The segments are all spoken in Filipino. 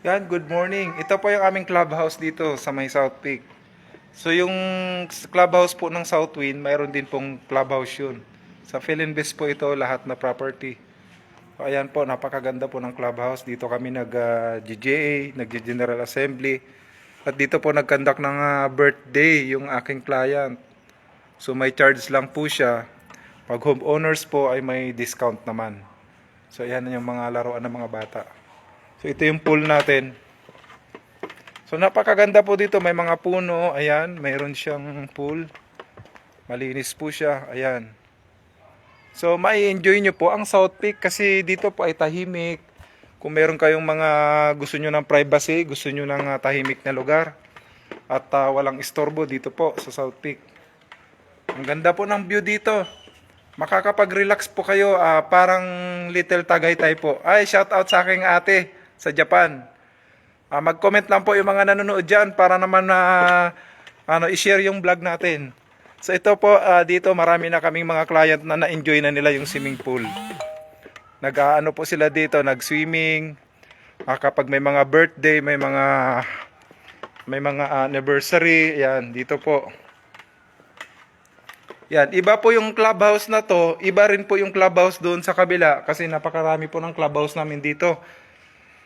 Yan, good morning. Ito po yung aming clubhouse dito sa may South Peak. So yung clubhouse po ng Southwind, mayroon din pong clubhouse yun. Sa Philinvest po ito, lahat na property. So, ayan po, napakaganda po ng clubhouse. Dito kami nag-GJA, nag-General Assembly. At dito po nag-conduct ng birthday yung aking client. So may charge lang po siya. Pag homeowners po ay may discount naman. So ayan yung mga laruan ng mga bata. So ito yung pool natin. So napakaganda po dito, may mga puno, ayan, mayroon siyang pool. Malinis po siya, ayan. So mai-enjoy nyo po ang South Peak kasi dito po ay tahimik. Kung meron kayong mga gusto nyo ng privacy, gusto nyo ng tahimik na lugar at walang istorbo dito po sa South Peak. Ang ganda po ng view dito. Makakapag-relax po kayo, parang Little Tagaytay po. Ay, shout out sa aking ate sa Japan. Mag-comment lang po yung mga nanonood dyan para naman i-share yung vlog natin. So ito po, dito marami na kaming mga client na na-enjoy na nila yung swimming pool. Nag-ano po sila dito, nag-swimming. Kapag may mga birthday, may mga anniversary, yan, dito po. Yan, iba po yung clubhouse na to, iba rin po yung clubhouse doon sa kabila kasi napakarami po ng clubhouse namin dito.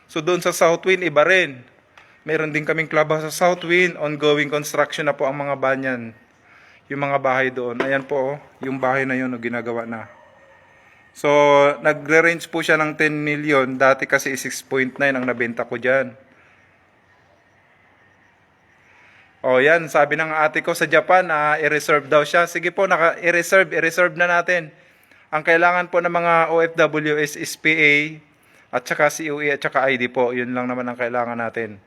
So doon sa Southwind, iba rin. Meron din kaming clubhouse sa Southwind, ongoing construction na po ang mga banyan. Yung mga bahay doon. Ayan po, yung bahay na yun, ginagawa na. So, nagre-range po siya ng 10 million. Dati kasi 6.9 ang nabenta ko dyan. O yan, sabi ng ate ko sa Japan, i-reserve daw siya. Sige po, i-reserve na natin. Ang kailangan po ng mga OFW is SPA, at saka COE, at saka ID po. Yun lang naman ang kailangan natin.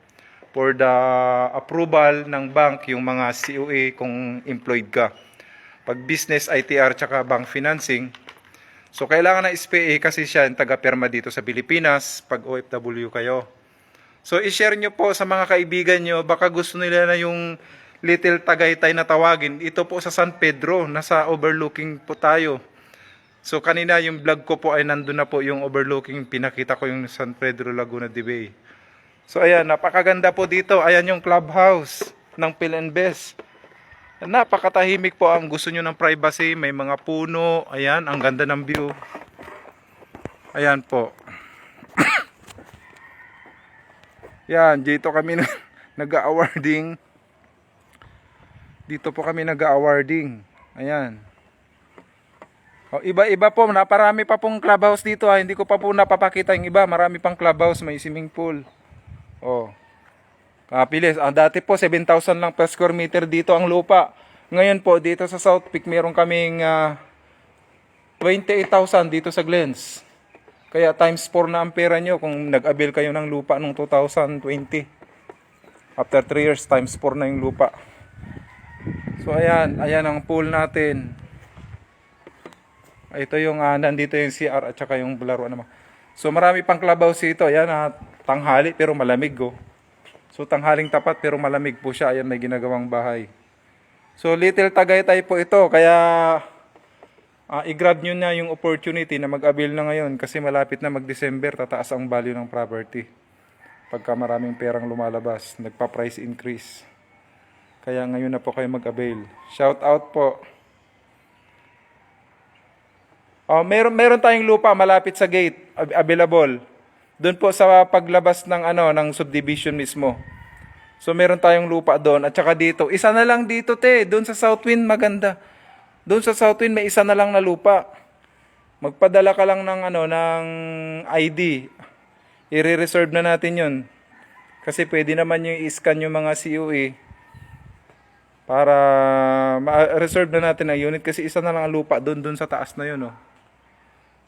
For the approval ng bank, yung mga COE kung employed ka. Pag business, ITR, tsaka bank financing. So, kailangan ng SPA kasi siya yung taga-perma dito sa Pilipinas pag OFW kayo. So, i-share nyo po sa mga kaibigan nyo. Baka gusto nila na yung Little Tagaytay na tawagin. Ito po sa San Pedro. Nasa overlooking po tayo. So, kanina yung vlog ko po ay nandun na po yung overlooking. Pinakita ko yung San Pedro Laguna de Bay. So, ayan. Napakaganda po dito. Ayan yung clubhouse ng Philinvest. Napakatahimik po ang gusto nyo ng privacy. May mga puno. Ayan. Ang ganda ng view. Ayan po. Yan, dito kami nag-awarding. Dito po kami nag-awarding. Ayan. O, iba-iba po, naparami pa pong clubhouse dito. Hindi ko pa po napapakita yung iba. Marami pang clubhouse, may swimming pool. O. Kapilis. Dati po, 7,000 lang per square meter dito ang lupa. Ngayon po, dito sa South Peak, meron kaming 28,000 dito sa Glens. Kaya times 4 na ang pera nyo kung nag-avail kayo ng lupa noong 2020. After 3 years, times 4 na yung lupa. So ayan, ayan ang pool natin. Ito yung nandito yung CR at saka yung laruan naman. So marami pang clubhouse dito. Ayan, tanghali pero malamig go. So tanghaling tapat pero malamig po siya. Ayan, may ginagawang bahay. So Little Tagaytay po ito. Kaya i-grab nyo na yung opportunity na mag-avail na ngayon kasi malapit na mag-December, tataas ang value ng property. Pagka maraming perang lumalabas, nagpa-price increase. Kaya ngayon na po kayo mag-avail. Shout out po. Meron tayong lupa malapit sa gate, available. Doon po sa paglabas ng subdivision mismo. So meron tayong lupa doon at saka dito. Isa na lang dito doon sa Southwind maganda. Doon sa Southwind may isa na lang na lupa. Magpadala ka lang ng ID. I-reserve na natin 'yon. Kasi pwede naman yung i-scan yung mga COE para ma-reserve na natin ang unit kasi isa na lang ang lupa doon sa taas na 'yon, oh.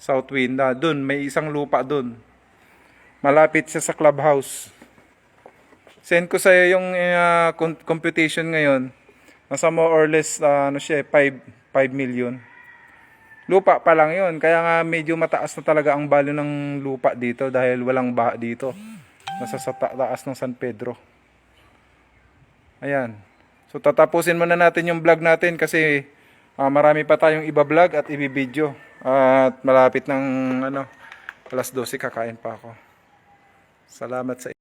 Southwind doon may isang lupa doon. Malapit siya sa clubhouse. Send ko sa iyo yung computation ngayon. Nasa more or less 5 million. Lupa pa lang yun. Kaya nga medyo mataas na talaga ang value ng lupa dito dahil walang baha dito. Nasa sa taas ng San Pedro. Ayan. So tatapusin muna natin yung vlog natin kasi marami pa tayong iba-vlog at i-video. At malapit ng alas 12 kakain pa ako. Salamat sa